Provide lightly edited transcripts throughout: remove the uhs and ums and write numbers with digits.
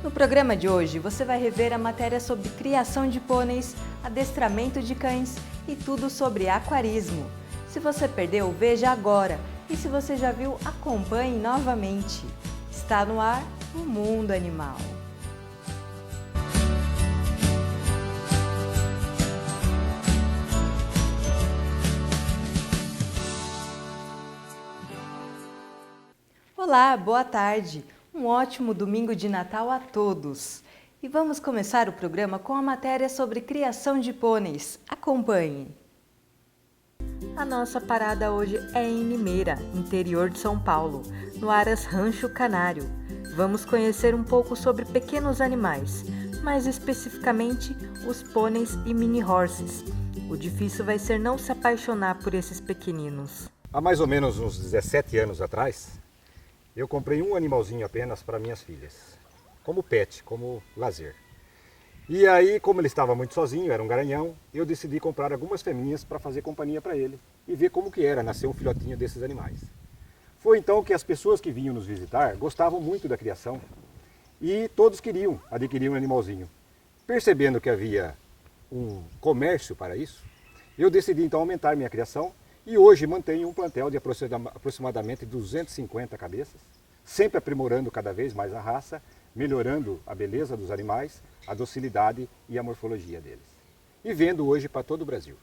No programa de hoje, você vai rever a matéria sobre criação de pôneis, adestramento de cães e tudo sobre aquarismo. Se você perdeu, veja agora. E se você já viu, acompanhe novamente. Está no ar o Mundo Animal. Olá, boa tarde. Um ótimo domingo de Natal a todos. E vamos começar o programa com a matéria sobre criação de pôneis. Acompanhe. A nossa parada hoje é em Limeira, interior de São Paulo, no Aras Rancho Canário. Vamos conhecer um pouco sobre pequenos animais, mais especificamente os pôneis e mini horses. O difícil vai ser não se apaixonar por esses pequeninos. Há mais ou menos uns 17 anos atrás, eu comprei um animalzinho apenas para minhas filhas, como pet, como lazer. E aí, como ele estava muito sozinho, era um garanhão, eu decidi comprar algumas fêmeas para fazer companhia para ele e ver como que era nascer um filhotinho desses animais. Foi então que as pessoas que vinham nos visitar gostavam muito da criação e todos queriam adquirir um animalzinho. Percebendo que havia um comércio para isso, eu decidi então aumentar minha criação e hoje mantenho um plantel de aproximadamente 250 cabeças, sempre aprimorando cada vez mais a raça, melhorando a beleza dos animais, a docilidade e a morfologia deles. E vendo hoje para todo o Brasil.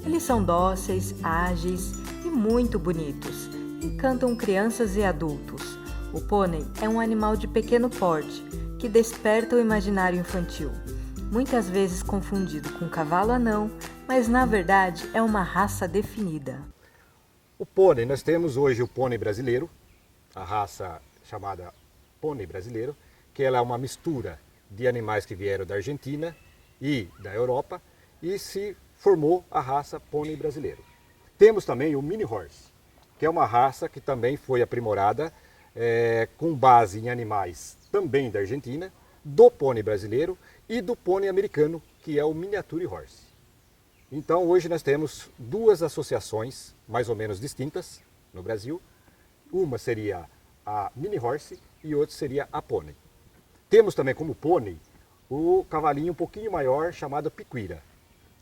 Eles são dóceis, ágeis e muito bonitos. Encantam crianças e adultos. O pônei é um animal de pequeno porte que desperta o imaginário infantil. Muitas vezes confundido com cavalo anão, mas na verdade é uma raça definida. O pônei, nós temos hoje o pônei brasileiro, a raça chamada pônei brasileiro, que ela é uma mistura de animais que vieram da Argentina e da Europa e se formou a raça pônei brasileiro. Temos também o mini horse, que é uma raça que também foi aprimorada com base em animais também da Argentina, do pônei brasileiro e do pônei americano, que é o miniature horse. Então hoje nós temos duas associações mais ou menos distintas no Brasil. Uma seria a mini horse e outra seria a pônei. Temos também como pônei o cavalinho um pouquinho maior chamado piquira,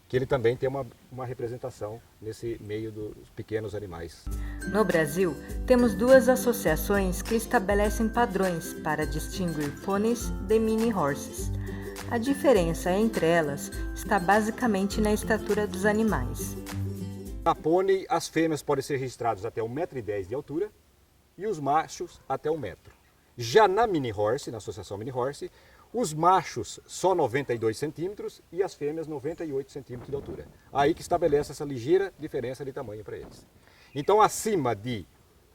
que ele também tem uma representação nesse meio dos pequenos animais. No Brasil, temos duas associações que estabelecem padrões para distinguir pôneis de mini horses. A diferença entre elas está basicamente na estatura dos animais. Na pônei, as fêmeas podem ser registradas até 1,10 m de altura e os machos até 1 metro. Já na mini horse, na associação mini horse, os machos só 92 centímetros e as fêmeas 98 centímetros de altura. Aí que estabelece essa ligeira diferença de tamanho para eles. Então acima de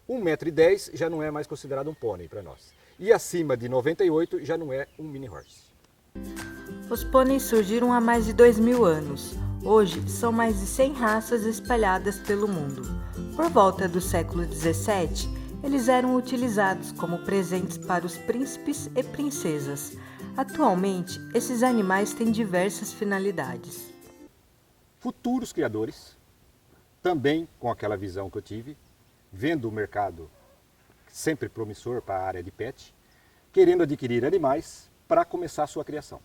1,10 m já não é mais considerado um pônei para nós. E acima de 98 já não é um mini horse. Os pôneis surgiram há mais de 2.000 anos. Hoje, são mais de 100 raças espalhadas pelo mundo. Por volta do século XVII, eles eram utilizados como presentes para os príncipes e princesas. Atualmente, esses animais têm diversas finalidades. Futuros criadores, também com aquela visão que eu tive, vendo o mercado sempre promissor para a área de pet, querendo adquirir animais para começar a sua criação.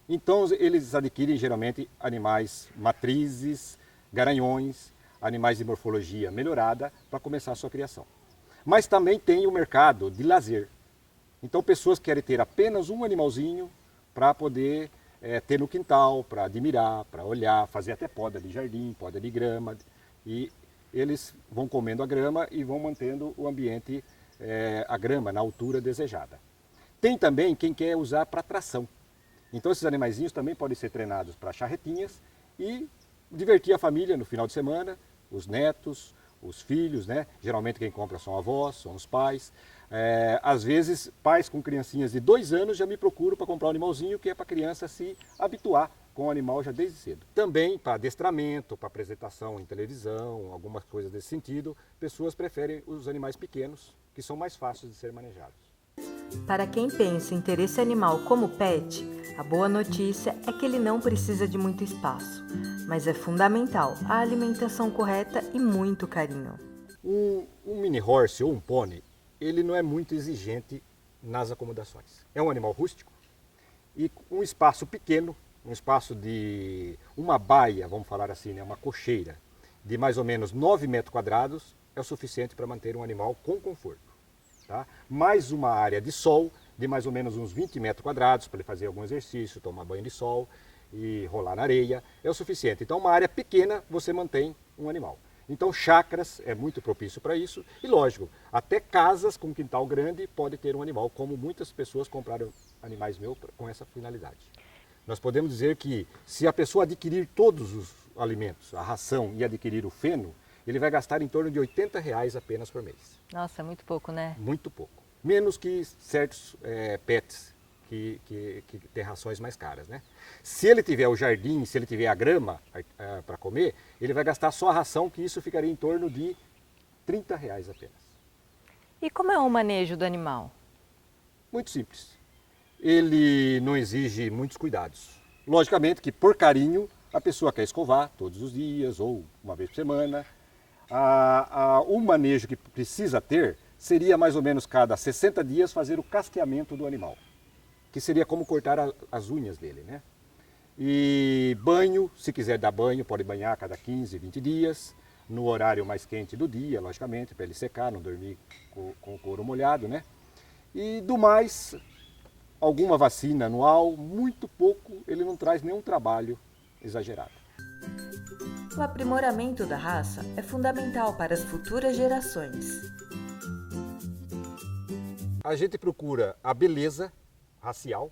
Então eles adquirem geralmente animais matrizes, garanhões, animais de morfologia melhorada para começar a sua criação. Mas também tem o mercado de lazer. Então pessoas querem ter apenas um animalzinho para poder ter no quintal, para admirar, para olhar, fazer até poda de jardim, poda de grama. E eles vão comendo a grama e vão mantendo o ambiente, a grama na altura desejada. Tem também quem quer usar para tração. Então esses animaizinhos também podem ser treinados para charretinhas e divertir a família no final de semana, os netos, os filhos, né? Geralmente quem compra são avós, são os pais. Às vezes pais com criancinhas de 2 anos já me procuram para comprar um animalzinho que é para a criança se habituar com o animal já desde cedo. Também para adestramento, para apresentação em televisão, algumas coisas desse sentido, pessoas preferem os animais pequenos, que são mais fáceis de ser manejados. Para quem pensa em ter esse animal como pet, a boa notícia é que ele não precisa de muito espaço, mas é fundamental a alimentação correta e muito carinho. Um mini horse ou um pônei, ele não é muito exigente nas acomodações. É um animal rústico e um espaço pequeno, um espaço de uma baia, vamos falar assim, né, uma cocheira, de mais ou menos 9 metros quadrados, é o suficiente para manter um animal com conforto. Tá? Mais uma área de sol de mais ou menos uns 20 metros quadrados para ele fazer algum exercício, tomar banho de sol e rolar na areia, é o suficiente. Então uma área pequena você mantém um animal. Então chácaras é muito propício para isso e lógico, até casas com quintal grande pode ter um animal, como muitas pessoas compraram animais meus com essa finalidade. Nós podemos dizer que se a pessoa adquirir todos os alimentos, a ração e adquirir o feno, ele vai gastar em torno de R$ 80 apenas por mês. Nossa, é muito pouco, né? Muito pouco. Menos que certos pets que têm rações mais caras, né? Se ele tiver o jardim, se ele tiver a grama para comer, ele vai gastar só a ração, que isso ficaria em torno de R$ 30 apenas. E como é o manejo do animal? Muito simples. Ele não exige muitos cuidados. Logicamente que por carinho a pessoa quer escovar todos os dias ou uma vez por semana. O manejo que precisa ter seria mais ou menos cada 60 dias fazer o casqueamento do animal, que seria como cortar as unhas dele, né? E banho, se quiser dar banho, pode banhar a cada 15, 20 dias, no horário mais quente do dia, logicamente, para ele secar, não dormir com o couro molhado, né? E do mais, alguma vacina anual, muito pouco, ele não traz nenhum trabalho exagerado. O aprimoramento da raça é fundamental para as futuras gerações. A gente procura a beleza racial,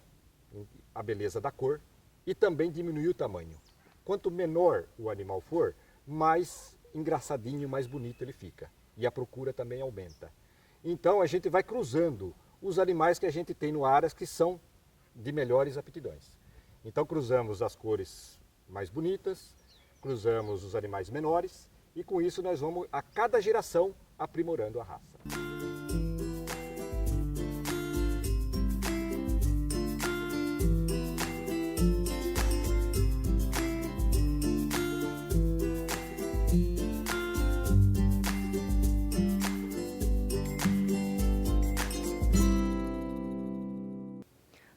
a beleza da cor e também diminuir o tamanho. Quanto menor o animal for, mais engraçadinho, mais bonito ele fica. E a procura também aumenta. Então a gente vai cruzando os animais que a gente tem no Aras que são de melhores aptidões. Então cruzamos as cores mais bonitas, cruzamos os animais menores e com isso nós vamos a cada geração aprimorando a raça.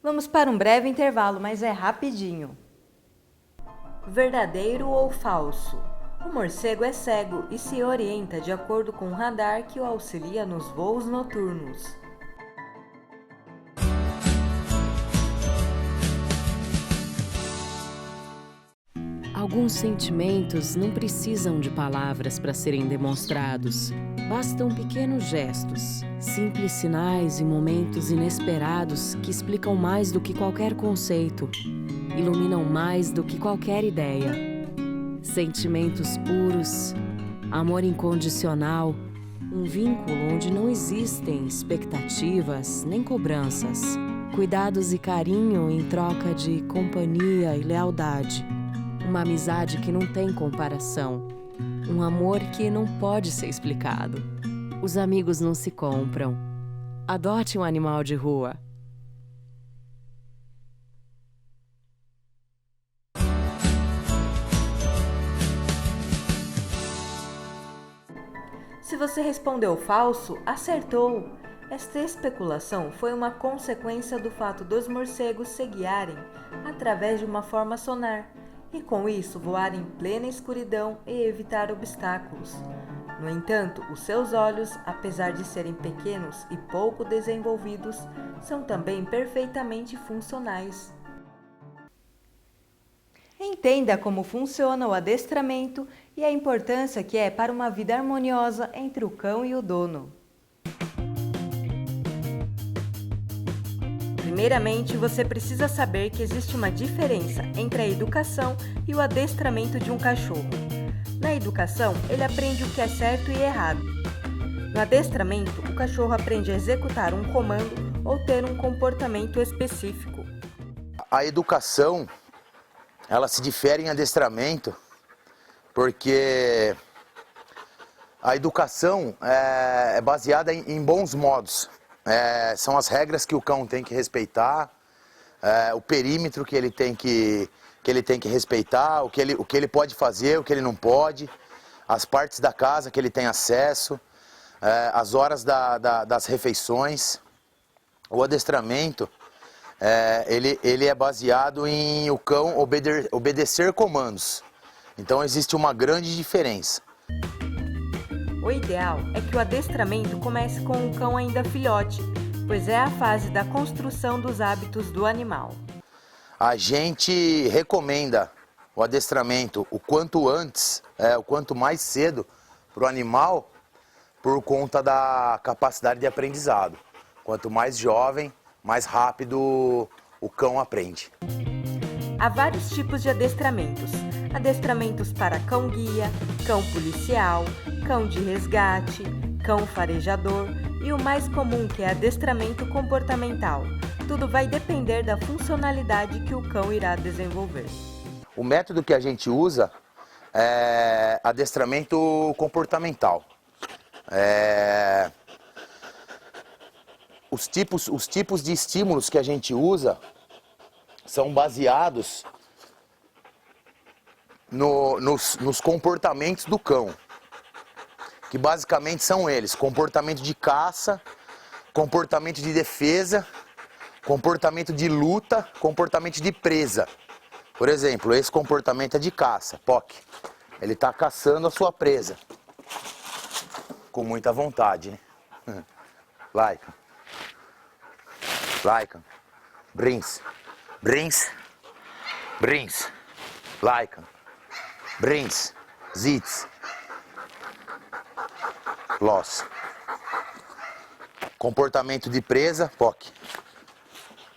Vamos para um breve intervalo, mas é rapidinho. Verdadeiro ou falso? O morcego é cego e se orienta de acordo com o radar que o auxilia nos voos noturnos. Alguns sentimentos não precisam de palavras para serem demonstrados. Bastam pequenos gestos, simples sinais e momentos inesperados que explicam mais do que qualquer conceito, iluminam mais do que qualquer ideia. Sentimentos puros, amor incondicional, um vínculo onde não existem expectativas nem cobranças, cuidados e carinho em troca de companhia e lealdade. Uma amizade que não tem comparação. Um amor que não pode ser explicado. Os amigos não se compram. Adote um animal de rua. Se você respondeu falso, acertou! Esta especulação foi uma consequência do fato dos morcegos se guiarem através de uma forma sonar e com isso voar em plena escuridão e evitar obstáculos. No entanto, os seus olhos, apesar de serem pequenos e pouco desenvolvidos, são também perfeitamente funcionais. Entenda como funciona o adestramento e a importância que é para uma vida harmoniosa entre o cão e o dono. Primeiramente, você precisa saber que existe uma diferença entre a educação e o adestramento de um cachorro. Na educação, ele aprende o que é certo e errado. No adestramento, o cachorro aprende a executar um comando ou ter um comportamento específico. A educação, ela se difere em adestramento, porque a educação é baseada em bons modos. São as regras que o cão tem que respeitar, o perímetro que ele tem que respeitar, o que ele pode fazer, o que ele não pode, as partes da casa que ele tem acesso, as horas das refeições. o adestramento, ele é baseado em o cão obedecer comandos. Então existe uma grande diferença. O ideal é que o adestramento comece com o cão ainda filhote, pois é a fase da construção dos hábitos do animal. A gente recomenda o adestramento o quanto antes, o quanto mais cedo para o animal, por conta da capacidade de aprendizado. Quanto mais jovem, mais rápido o cão aprende. Há vários tipos de adestramentos. Adestramentos para cão-guia, cão policial, cão de resgate, cão farejador e o mais comum, que é adestramento comportamental. Tudo vai depender da funcionalidade que o cão irá desenvolver. O método que a gente usa é adestramento comportamental. Os tipos de estímulos que a gente usa são baseados nos comportamentos do cão, que basicamente são eles: comportamento de caça, comportamento de defesa, comportamento de luta, comportamento de presa. Por exemplo, esse comportamento é de caça, POC. Ele está caçando a sua presa. Com muita vontade, né? Laika. Laika. Brins. Brins. Brins. Laika. Brins. Zitz. Loss. Comportamento de presa, POC.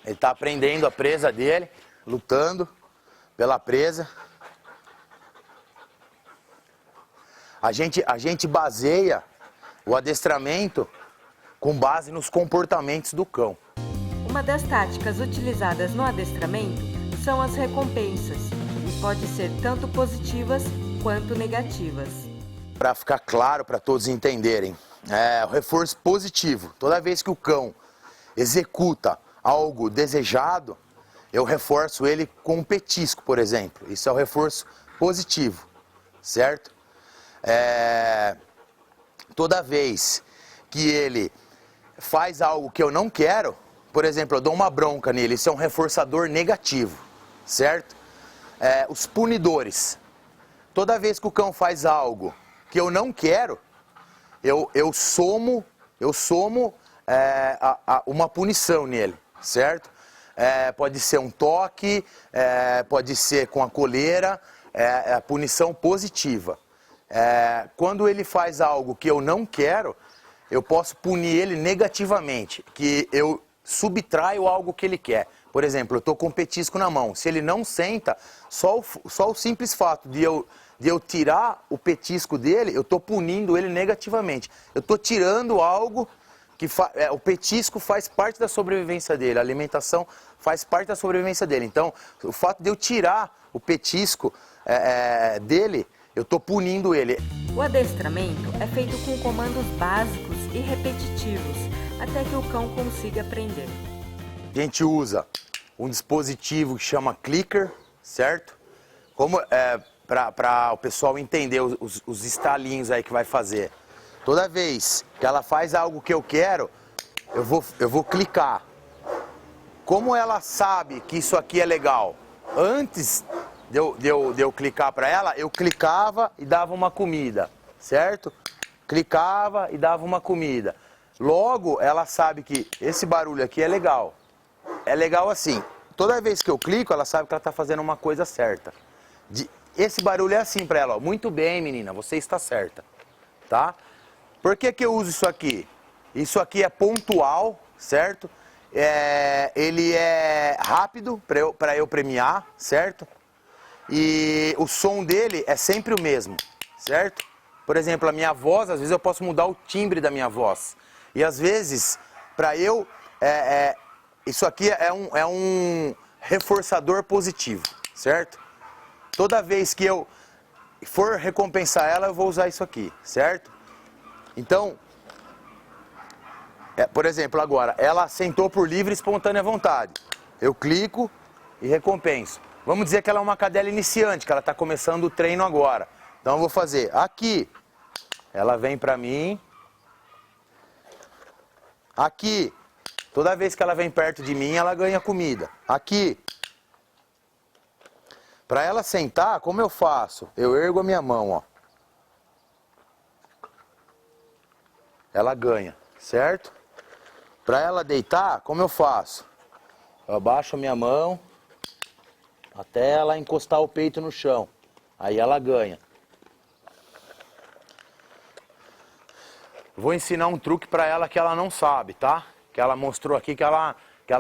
Ele está aprendendo a presa dele, lutando pela presa. A gente baseia o adestramento com base nos comportamentos do cão. Uma das táticas utilizadas no adestramento são as recompensas, e pode ser tanto positivas quanto negativas. Para ficar claro, para todos entenderem, o reforço positivo. Toda vez que o cão executa algo desejado, eu reforço ele com um petisco, por exemplo. Isso é o reforço positivo, certo? Toda vez que ele faz algo que eu não quero, por exemplo, eu dou uma bronca nele, isso é um reforçador negativo, certo? Os punidores. Toda vez que o cão faz algo que eu não quero, eu somo uma punição nele, certo? Pode ser um toque, pode ser com a coleira, a punição positiva. Quando ele faz algo que eu não quero, eu posso punir ele negativamente, que eu subtraio algo que ele quer. Por exemplo, eu estou com um petisco na mão. Se ele não senta, só o simples fato de eu tirar o petisco dele, eu estou punindo ele negativamente. Eu estou tirando algo que o petisco faz parte da sobrevivência dele, a alimentação faz parte da sobrevivência dele. Então, o fato de eu tirar o petisco dele, eu estou punindo ele. O adestramento é feito com comandos básicos e repetitivos, até que o cão consiga aprender. A gente usa um dispositivo que chama clicker, certo? Como para o pessoal entender os estalinhos aí que vai fazer. Toda vez que ela faz algo que eu quero, eu vou clicar. Como ela sabe que isso aqui é legal? Antes de eu clicar para ela, eu clicava e dava uma comida, certo? Clicava e dava uma comida. Logo, ela sabe que esse barulho aqui é legal. É legal assim. Toda vez que eu clico, ela sabe que ela está fazendo uma coisa certa. Esse barulho é assim para ela, ó. Muito bem, menina, você está certa, tá? Por que eu uso isso aqui? Isso aqui é pontual, certo? Ele é rápido para eu premiar, certo? E o som dele é sempre o mesmo, certo? Por exemplo, a minha voz, às vezes eu posso mudar o timbre da minha voz. E às vezes, para eu, isso aqui é um reforçador positivo, certo? Toda vez que eu for recompensar ela, eu vou usar isso aqui, certo? Então, por exemplo, agora, ela sentou por livre e espontânea vontade. Eu clico e recompenso. Vamos dizer que ela é uma cadela iniciante, que ela está começando o treino agora. Então eu vou fazer aqui. Ela vem para mim. Aqui. Toda vez que ela vem perto de mim, ela ganha comida. Aqui. Para ela sentar, como eu faço? Eu ergo a minha mão, ó. Ela ganha, certo? Para ela deitar, como eu faço? Eu abaixo a minha mão até ela encostar o peito no chão. Aí ela ganha. Vou ensinar um truque para ela que ela não sabe, tá? Que ela mostrou aqui que ela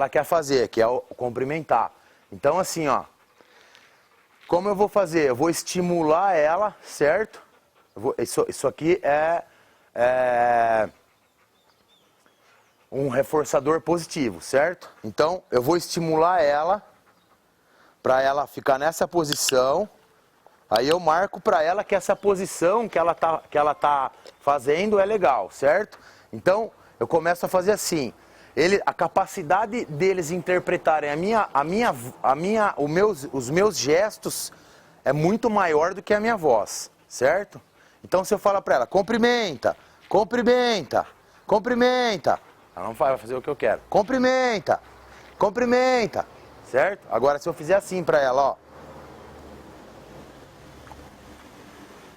quer fazer, que é o cumprimentar. Então assim, ó. Como eu vou fazer? Eu vou estimular ela, certo? Isso aqui é um reforçador positivo, certo? Então eu vou estimular ela para ela ficar nessa posição. Aí eu marco para ela que essa posição que ela tá fazendo é legal, certo? Então eu começo a fazer assim. A capacidade deles interpretarem os meus gestos é muito maior do que a minha voz, certo? Então se eu falar para ela, cumprimenta, cumprimenta, cumprimenta, ela não vai fazer o que eu quero. Cumprimenta, cumprimenta, certo? Agora se eu fizer assim para ela, ó.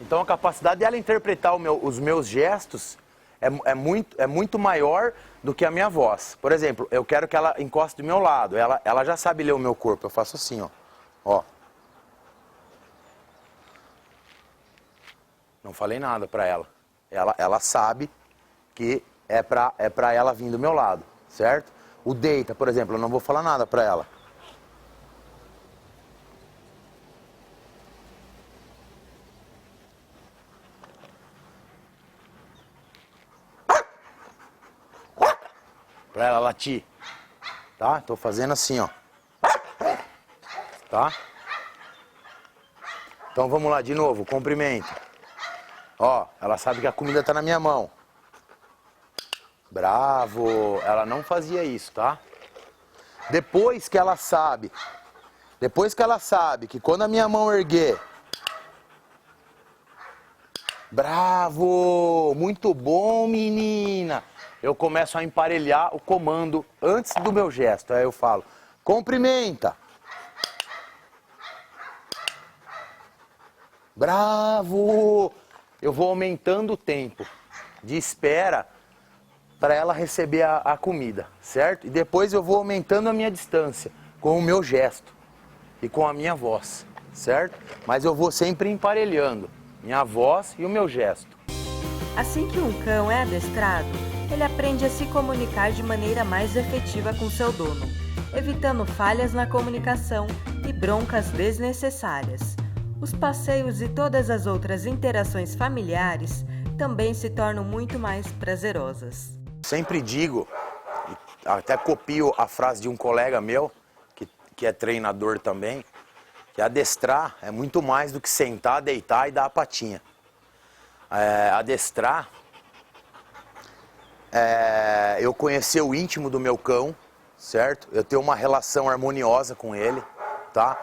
Então a capacidade dela interpretar os meus gestos é muito maior do que a minha voz. Por exemplo, eu quero que ela encoste do meu lado. Ela já sabe ler o meu corpo. Eu faço assim, ó. Ó. Não falei nada pra ela. Ela sabe que é pra ela vir do meu lado, certo? O deita, por exemplo, eu não vou falar nada pra ela. Pra ela latir, tá? Tô fazendo assim, ó. Tá? Então vamos lá de novo, cumprimento. Ó, ela sabe que a comida tá na minha mão. Bravo! Ela não fazia isso, tá? Depois que ela sabe que quando a minha mão erguer... Bravo! Muito bom, menina! Eu começo a emparelhar o comando antes do meu gesto. Aí eu falo, cumprimenta. Bravo! Eu vou aumentando o tempo de espera para ela receber a comida, certo? E depois eu vou aumentando a minha distância com o meu gesto e com a minha voz, certo? Mas eu vou sempre emparelhando minha voz e o meu gesto. Assim que um cão é adestrado, ele aprende a se comunicar de maneira mais efetiva com seu dono, evitando falhas na comunicação e broncas desnecessárias. Os passeios e todas as outras interações familiares também se tornam muito mais prazerosas. Sempre digo, até copio a frase de um colega meu, que é treinador também, que adestrar é muito mais do que sentar, deitar e dar a patinha. Adestrar eu conhecer o íntimo do meu cão, certo? Eu ter uma relação harmoniosa com ele, tá?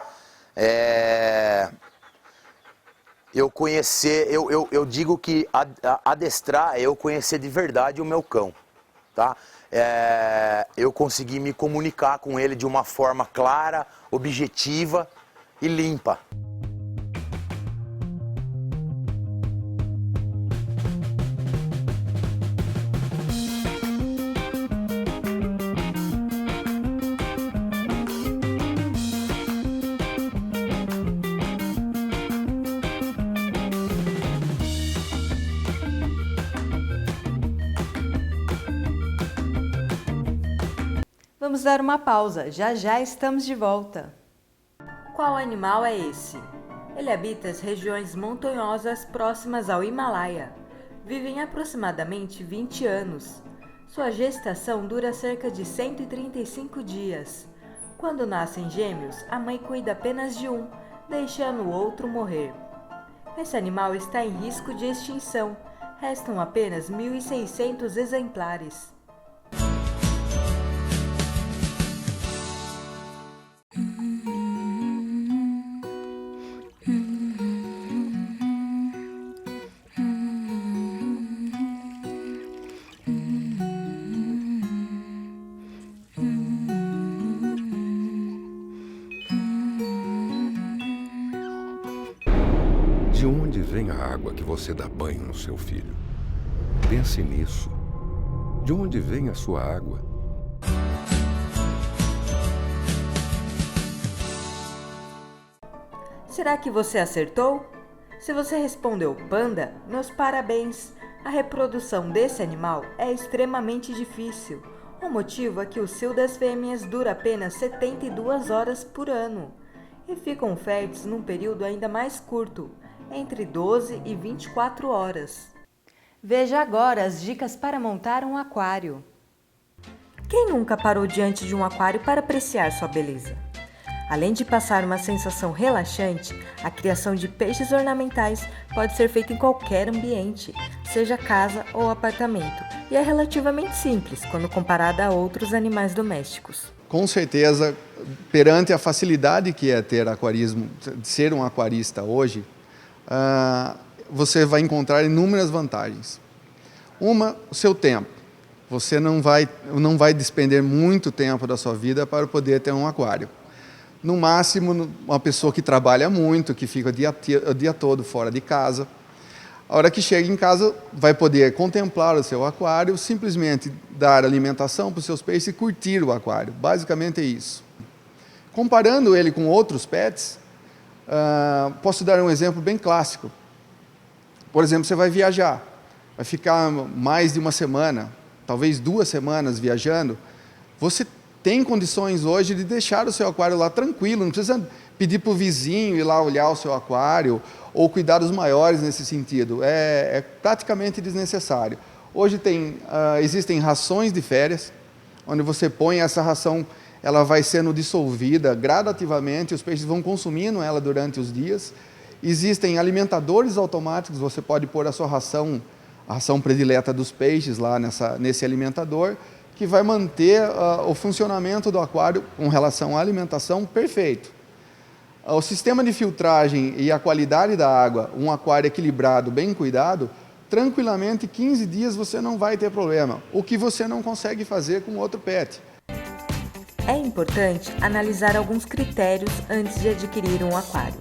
Eu digo que adestrar é eu conhecer de verdade o meu cão, tá? Eu conseguir me comunicar com ele de uma forma clara, objetiva e limpa. Vamos dar uma pausa, já já estamos de volta. Qual animal é esse? Ele habita as regiões montanhosas próximas ao Himalaia. Vivem aproximadamente 20 anos. Sua gestação dura cerca de 135 dias. Quando nascem gêmeos, a mãe cuida apenas de um, deixando o outro morrer. Esse animal está em risco de extinção. Restam apenas 1.600 exemplares. a água que você dá banho no seu filho. Pense nisso. De onde vem a sua água? Será que você acertou? Se você respondeu panda, meus parabéns! A reprodução desse animal é extremamente difícil. O motivo é que o cio das fêmeas dura apenas 72 horas por ano e ficam férteis num período ainda mais curto, entre 12 e 24 horas. Veja agora as dicas para montar um aquário. Quem nunca parou diante de um aquário para apreciar sua beleza? Além de passar uma sensação relaxante, a criação de peixes ornamentais pode ser feita em qualquer ambiente, seja casa ou apartamento, e é relativamente simples quando comparada a outros animais domésticos. Com certeza, perante a facilidade que é ter aquarismo, ser um aquarista hoje, você vai encontrar inúmeras vantagens. Uma, o seu tempo. Você não vai despender muito tempo da sua vida para poder ter um aquário. No máximo, uma pessoa que trabalha muito, que fica o dia todo fora de casa. A hora que chega em casa, vai poder contemplar o seu aquário, simplesmente dar alimentação para os seus peixes e curtir o aquário. Basicamente é isso. Comparando ele com outros pets, posso dar um exemplo bem clássico. Por exemplo, você vai viajar, vai ficar mais de uma semana, talvez 2 semanas viajando, você tem condições hoje de deixar o seu aquário lá tranquilo, não precisa pedir para o vizinho ir lá olhar o seu aquário ou cuidados maiores nesse sentido, é praticamente desnecessário. Hoje existem rações de férias, onde você põe essa ração, ela vai sendo dissolvida gradativamente, os peixes vão consumindo ela durante os dias. Existem alimentadores automáticos, você pode pôr a sua ração, a ração predileta dos peixes lá nesse alimentador, que vai manter o funcionamento do aquário com relação à alimentação perfeito. O sistema de filtragem e a qualidade da água, um aquário equilibrado, bem cuidado, tranquilamente 15 dias você não vai ter problema, o que você não consegue fazer com outro pet. É importante analisar alguns critérios antes de adquirir um aquário.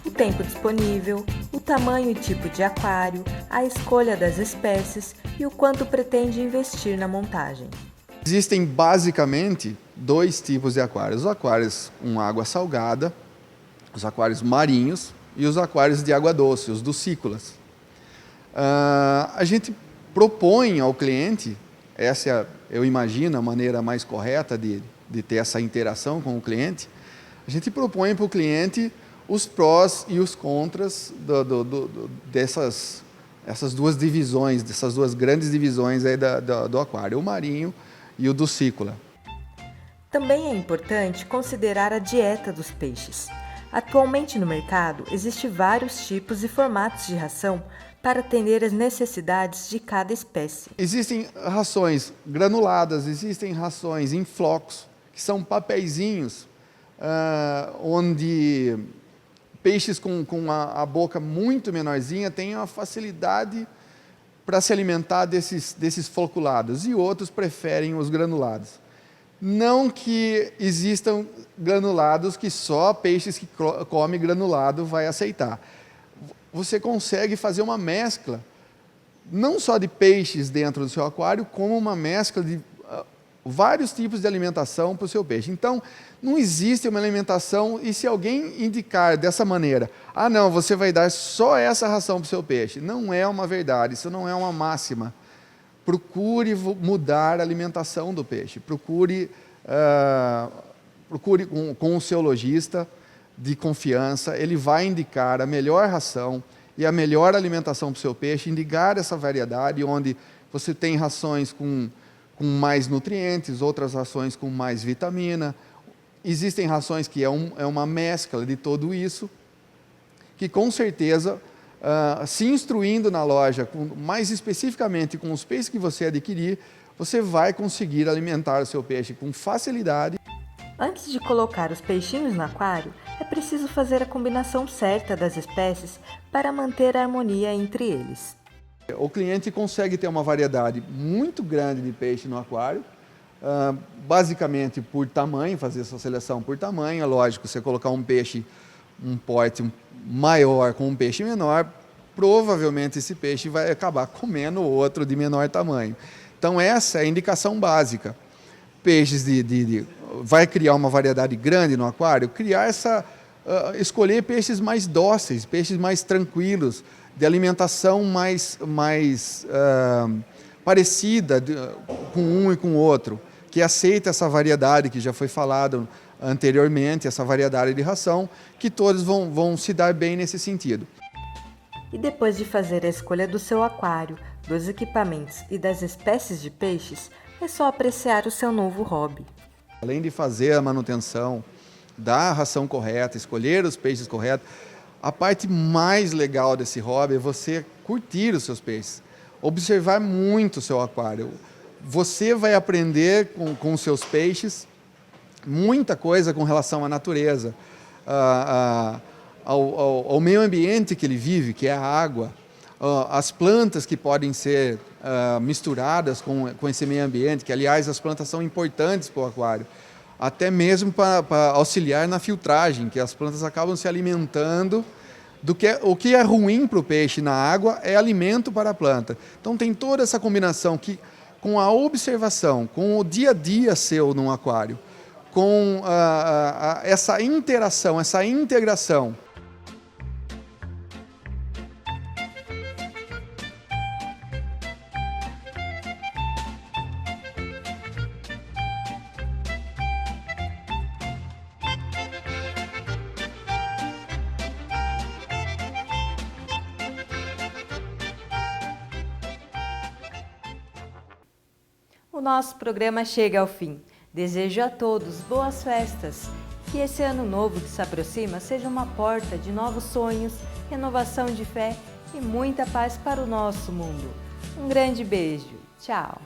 O tempo disponível, o tamanho e tipo de aquário, a escolha das espécies e o quanto pretende investir na montagem. Existem basicamente 2 tipos de aquários: os aquários com água salgada, os aquários marinhos e os aquários de água doce, os ducícolas. A gente propõe ao cliente, essa eu imagino a maneira mais correta de ter essa interação com o cliente, a gente propõe para o cliente os prós e os contras dessas 2 divisões, dessas 2 grandes divisões aí do aquário, o marinho e o ducícola. Também é importante considerar a dieta dos peixes. Atualmente no mercado, existem vários tipos e formatos de ração para atender às necessidades de cada espécie. Existem rações granuladas, existem rações em flocos, que são papeizinhos, onde peixes com a boca muito menorzinha têm a facilidade para se alimentar desses floculados, e outros preferem os granulados. Não que existam granulados que só peixes que comem granulado vai aceitar. Você consegue fazer uma mescla, não só de peixes dentro do seu aquário, como uma mescla de vários tipos de alimentação para o seu peixe. Então, não existe uma alimentação, e se alguém indicar dessa maneira, não, você vai dar só essa ração para o seu peixe, não é uma verdade, isso não é uma máxima. Procure mudar a alimentação do peixe, procure com o seu lojista de confiança, ele vai indicar a melhor ração e a melhor alimentação para o seu peixe, indicar essa variedade, onde você tem rações com mais nutrientes, outras rações com mais vitamina. Existem rações que é uma mescla de tudo isso, que com certeza, se instruindo na loja, mais especificamente com os peixes que você adquirir, você vai conseguir alimentar o seu peixe com facilidade. Antes de colocar os peixinhos no aquário, é preciso fazer a combinação certa das espécies para manter a harmonia entre eles. O cliente consegue ter uma variedade muito grande de peixe no aquário, basicamente por tamanho, fazer essa seleção por tamanho. É lógico, você colocar um peixe, um porte maior com um peixe menor, provavelmente esse peixe vai acabar comendo o outro de menor tamanho. Então essa é a indicação básica. Peixes vai criar uma variedade grande no aquário, escolher peixes mais dóceis, peixes mais tranquilos, de alimentação mais parecida com um e com o outro, que aceita essa variedade que já foi falado anteriormente, essa variedade de ração, que todos vão se dar bem nesse sentido. E depois de fazer a escolha do seu aquário, dos equipamentos e das espécies de peixes, é só apreciar o seu novo hobby. Além de fazer a manutenção, dar a ração correta, escolher os peixes corretos, a parte mais legal desse hobby é você curtir os seus peixes, observar muito o seu aquário. Você vai aprender com os seus peixes muita coisa com relação à natureza, ao meio ambiente que ele vive, que é a água, as plantas que podem ser misturadas com esse meio ambiente, que aliás as plantas são importantes para o aquário, até mesmo para auxiliar na filtragem, que as plantas acabam se alimentando o que é ruim para o peixe na água é alimento para a planta. Então tem toda essa combinação que, com a observação, com o dia a dia seu num aquário, com essa interação, essa integração. O nosso programa chega ao fim. Desejo a todos boas festas. Que esse ano novo que se aproxima seja uma porta de novos sonhos, renovação de fé e muita paz para o nosso mundo. Um grande beijo. Tchau!